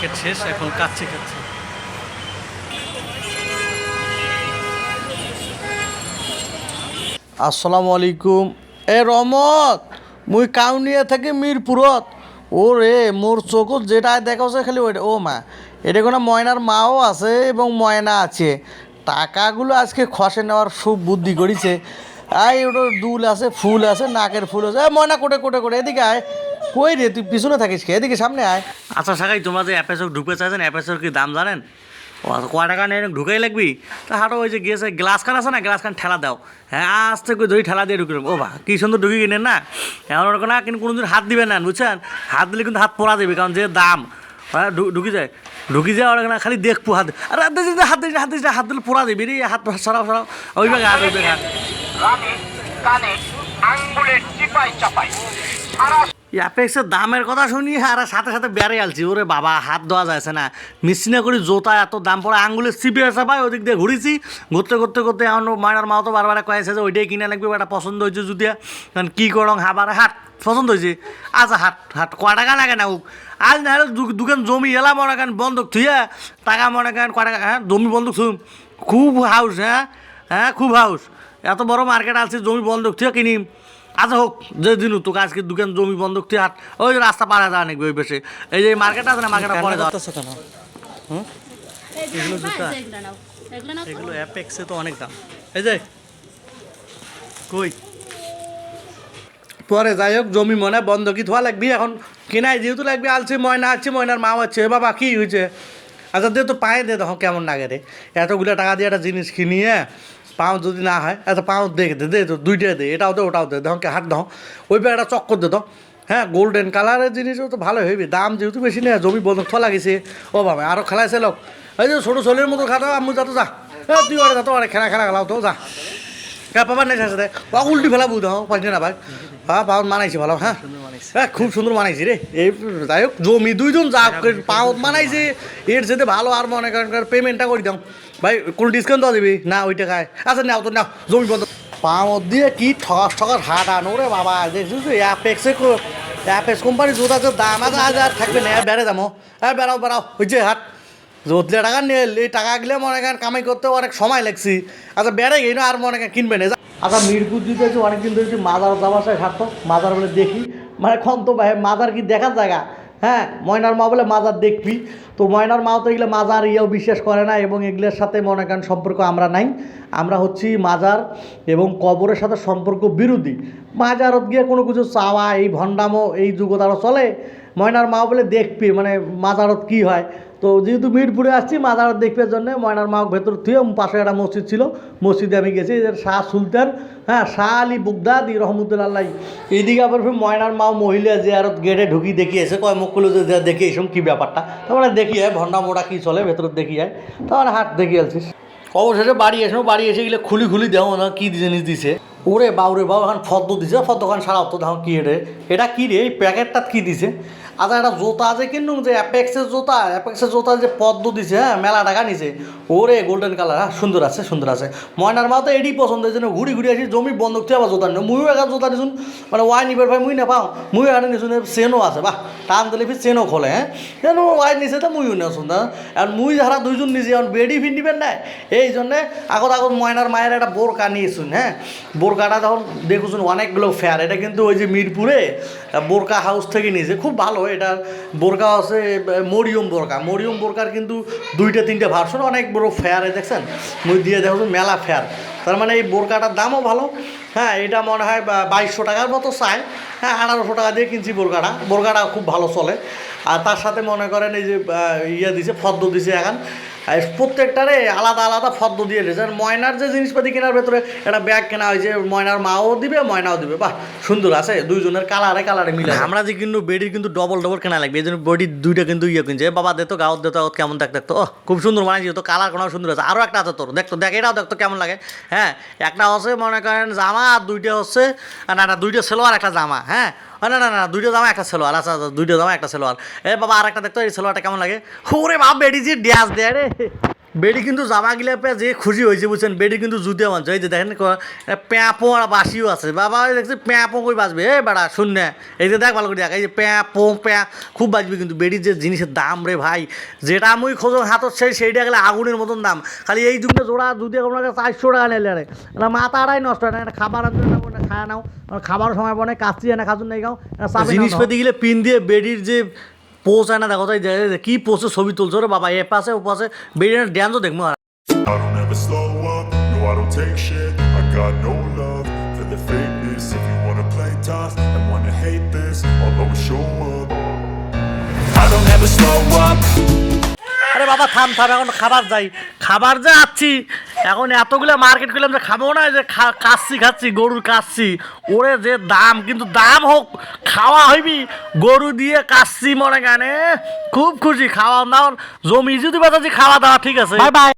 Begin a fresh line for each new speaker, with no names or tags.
Market শেষ, এখন কাচ্চি খাচ্ছি। আসসালামু আলাইকুম। এ রমত, মুই কাউনিয়া থেকে মিরপুরত। ও রে, মোর চোখত যেটা দেখাচ্ছে খালি ওইটা। ও মা, এটা কোনো ময়নার মাও আছে এবং ময়না আছে। টাকাগুলো আজকে খসে নেওয়ার খুব বুদ্ধি করেছে। আয় ওটার দুল আছে, ফুল আছে, নাকের ফুল আছে। ময়না কোটে কোটে কোটে এদিকে আয়। কই রে, তুই পিছনে থাকিস কে? এদিকে সামনে আয়। আচ্ছা সাকাই, তোমরা যে অ্যাপেসক ঢুকতে চাইছেন, অ্যাপেসর কি দাম জানেন? ও কয় টাকা নিয়ে ঢুকাই লাগবি? তা হাঁটো, ওই যে গিয়েছে গ্লাস খান আছে না, গ্লাস খান ঠেলা দাও। হ্যাঁ, আস্তে করে ধরি ঠেলা দিয়ে ঢুকে। ও বা, কি সুন্দর ঢুকি কিনেন না। এমন ওরকম না, কিন্তু কোনোদিন হাত দিবেন না, বুঝছেন? হাত দিলে কিন্তু হাত পড়া দেবে, কারণ যে দাম। হ্যাঁ, ঢুকি যায় ওরা না, খালি দেখবো হাত। আরে হাত দিস হাত দিলে পড়া দেবে রে। হাত সরাও ওই ব্যাগ হাত, ওই ব্যাগ হাত। অ্যাপেক্সের দামের কথা শুনি আর সাথে সাথে বেড়ে আলছি। ওরে বাবা, হাত দেওয়া যাচ্ছে না। মিসিনা করি জোতা এত দাম পড়ে, আঙ্গুলের চিপে আসা ভাই। ওদিক দিয়ে ঘুরেছি, ঘুরতে এখন মায়ের মাও তো বারবার কয়েছে যে ওইটাই কিনে লাগবে, ওটা পছন্দ হয়েছে যদিও। কারণ কী করং হাবারে হাট পছন্দ হয়েছে। আচ্ছা হাট কয় টাকা লাগে না ও? আজ না হলে দোকান জমি এলা মনে করেন বন্ধক থুয়ে টাকা মনে করেন কয় টাকা। হ্যাঁ, জমি বন্ধক থুম, খুব হাউস। হ্যাঁ খুব হাউস। এত বড় মার্কেট আছে, জমি বন্ধক থুয়ে কিনিম। আচ্ছা হোক, যে দিন তোকে আজকে দোকান জমি বন্ধক তুই হাট, ওই রাস্তা পাড়া যাওয়া নাকি ওই বেশি। এই যে মার্কেট আছে না, মার্কেটটা পরে যাওয়া কেন? হুম, এগুলো জুতা, এগুলো অ্যাপেক্সে তো অনেক দাম। এই যে কই পরে যাই হোক, জমি মনে বন্ধকি ধোয়া লাগবি। এখন কিনাই যেহেতু লাগবে, আলছি ময়না আছে, ময়নার মাও আছে। বাবা কী হয়েছে? আচ্ছা দে তো, পায়ে দে, দেখো কেমন লাগে রে। এতগুলো টাকা দিয়ে একটা জিনিস কিনিয়ে পাও যদি না হয়, এত পাও দেখে দে তো, দুইটা দে, এটাও দে ওটাও দে, দেখো হাত দাও। ওই ব্যাগটা চক্কর দে তো। হ্যাঁ, গোল্ডেন কালারের জিনিসও তো ভালো হইবে, দাম যেহেতু বেশি নেই। জমি বন্ধক থা লাগিছে। ও বাবা, আরও খেলাইছে লোক। এই যে ছোটো ছোলের মতো খাতো, আমি যা তো যা। হ্যাঁ, তুই ওরা যা তো, অনেক খেলা খেলাও তো যা। পাবার নেই সাথে উল্টি ফেলা বুঝ দাও, পাইনি না ভাই। হ্যাঁ, পাও মানাইছি ভালো। হ্যাঁ হ্যাঁ, খুব সুন্দর মানাইছি রে। এই যাই হোক, জমি দুইজন যা পাও মানাইছে, এর যেতে ভালো। আর মনে করেন পেমেন্টটা করে দাও ভাই, কোনো ডিসকাউন্ট দেওয়া দিবি না ওই টাকায়? আচ্ছা নাও তো, নাও জমি বন্ধ। পাও দিয়ে কি ঠকার হাট আনো রে বাবা। দেখছিস অ্যাপেক্স কোম্পানি জুতা যে দাম আছে, আজ আর থাকবে না, বেড়ে যাবো। হ্যাঁ, বেড়াও হয়েছে হাট। যতলে টাকা নিয়ে এই টাকাগুলো মনে করেন কামাই করতে অনেক সময় লাগছি। আচ্ছা বেড়ে গেই না, আর মনে করেন কিনবে না। আচ্ছা মিরপুর দিতে অনেকদিন ধরে মাজার যাওয়ার সাথে ঘাটতো, মাজার বলে দেখি মানে খন তো ভাই মাজার কি দেখার জায়গা। হ্যাঁ, ময়নার মা বলে মাজার দেখবি। তো ময়নার মাও তো এগুলো মাজার ইয়েও বিশ্বাস করে না, এবং এগুলোর সাথে মনে করেন সম্পর্ক আমরা নাই। আমরা হচ্ছি মাজার এবং কবরের সাথে সম্পর্ক বিরোধী। মাজারত গিয়ে কোনো কিছু চাওয়া, এই ভণ্ডামো, এই যুগতারও চলে। ময়নার মা বলে দেখবি মানে মাজারত কি হয়। তো যেহেতু মিরপুরে আসছি, মাজারত দেখবার জন্য ময়নার মা ভেতর থুয়ে পাশে একটা মসজিদ ছিল, মসজিদে আমি গেছি। শাহ সুলতান, হ্যাঁ, শাহ আলী বুগদাদি রহমতুল্লাহ। এইদিকে আবার ময়নার মা মহিলা যে আর গেটে ঢুকি দেখিয়েছে, কয় মুখগুলো যে দেখি এসব কী ব্যাপারটা। তারপরে দেখি হয় ভণ্ডা মোড়া কী চলে ভেতর দেখি হয়। তারপরে হাট দেখি আসছিস। অবশেষে বাড়ি এসে গেলে খুলি দেও না কী জিনিস দিছে। ওরে বাউরে বাউ, এখন ফদ্দ দিছে, ফদ্দখান সারাও তো দেখো কী এটা কী রে, এই প্যাকেটটা কী দিছে? আচ্ছা, একটা জোতা আছে কিন্তু, যে অ্যাপেক্সের জোতা যে পদ্ম দিছে, হ্যাঁ, মেলা টাকা নিছে। ওরে গোল্ডেন কালার, হ্যাঁ, সুন্দর আছে। ময়নার মা তো এটি পছন্দ হয়েছে না, ঘুরি আসি জমি বন্ধক থেকে আবার জোতা নিও। মুইও একটা জোতা নিছুন, মানে ওয়াই নিবার ভাই মুই না পাও। মুইও একটা নিছুন, চেনও আছে, বাহ, টান দিলে ফির চেনও খোলে। হ্যাঁ, কেন ওয়াই নিছে তো মুইও নেছুন না। আর মুই যারা দুইজন নিজে এখন বেডি ফিন্ডিবেন নাই, এই জন্যে আগত ময়নার মায়ের একটা বোরকা নিয়েছুন। হ্যাঁ, বোরকাটা তখন দেখুছুন অনেকগুলো ফেয়ার। এটা কিন্তু ওই যে মিরপুরে বোরকা হাউস থেকে নিয়েছে, খুব ভালো। এটার বোরকা আছে মরিয়ম বোরকার কিন্তু 2-3টে ভার্সন, অনেক বড় ফেয়ারে দেখছেন। মুই দিয়ে দেখুন মেলা ফেয়ার। তার মানে এই বোরকাটার দামও ভালো। হ্যাঁ, এটা মনে হয় 2200 টাকার মতো চায়। হ্যাঁ, 1800 টাকা দিয়ে কিনছি বোরকাটা খুব ভালো চলে। আর তার সাথে মনে করেন এই যে দিছে, ফদ্দ দিছে। এখন প্রত্যেকটারে আলাদা ফদ্দ দিয়ে দিয়েছে। আর ময়নার যে জিনিসপাতি কেনার ভেতরে একটা ব্যাগ কেনা হয়েছে, ময়নার মাও দিবে, ময়নাও দিবে। বাহ, সুন্দর আছে, দুইজনের কালারে মিলে। আমরা যে কিন্তু বেডির কিন্তু ডবল কেনা লাগবে, এই জন্য বডির দুইটা কিন্তু কিনছে। বাবা দেখতো গাঁত কেমন দেখতো। ও খুব সুন্দর মানাইছি তো, কালার কোনো সুন্দর আছে। আরও একটা আছে তোর, দেখ এটাও দেখতো কেমন লাগে। হ্যাঁ, একটা হচ্ছে মনে করেন জামা, আর দুইটা হচ্ছে না দুইটা সেলোয়ার একটা জামা। হ্যাঁ, না দুইটা জামা একটা সেলোয়ার। আচ্ছা দুইটা জামা একটা সেলোয়ার। বাবা আর একটা দেখতো, এই সেলোয়ারটা কেমন লাগে। ওরে বাবা, বেডি যে ড্যাস দেয় রে, বেডি কিন্তু জামা গিলা পে যে খুশি হয়েছে বুঝছেন, বেডি কিন্তু জুতিও মানছে। এই যে দেখেন প্যাঁপো আর বাসিও আছে, বাবা দেখছি প্যাঁপো কই বাজবে, এই বেড়া শূন্য, এই যে দেখ ভালো করে দেখ, এই যে প্যাঁপো খুব বাজবে কিন্তু। বেডির যে জিনিসের দাম রে ভাই, যেটা আমি খোঁজো হাতত সেইটা গেলে আগুনের মতন দাম। খালি এই যুগে জোড়া যদি আপনাকে 400 টাকা নিলে রে, এটা মাথাটাই নষ্ট হয় না। এটা খাবার আনতে না খায় নাও, খাবার সময় বনে কাচ্ছি এনে খাজুন নাই গাও জিনিসপাতি গেলে পিন দিয়ে বেডির যে পোজ আনা দেখো, তাই কি পোজে ছবি তুলছো রে বাবা, এ পাশে ও পাশে বেডির ড্যান্সও দেখবো।
I don't ever slow up, no I don't take shit. I got no love for the fakeness. If you wanna play tough and wanna hate this, I'll always show up. I don't ever slow up.
আরে বাবা থাম, এখন খাবার যাই, খাবার যা আছি এখন এতগুলো মার্কেট করলাম যে খাবো না, যে খাচ্ছি গরুর কাচ্ছি, ওরে যে দাম, কিন্তু দাম হোক খাওয়া হইবি, গরু দিয়ে কাচ্ছি মনে গানে খুব খুশি, খাওয়া দাওয়া জমি যদি বাজাচ্ছি, খাওয়া দাওয়া ঠিক আছে। Bye bye.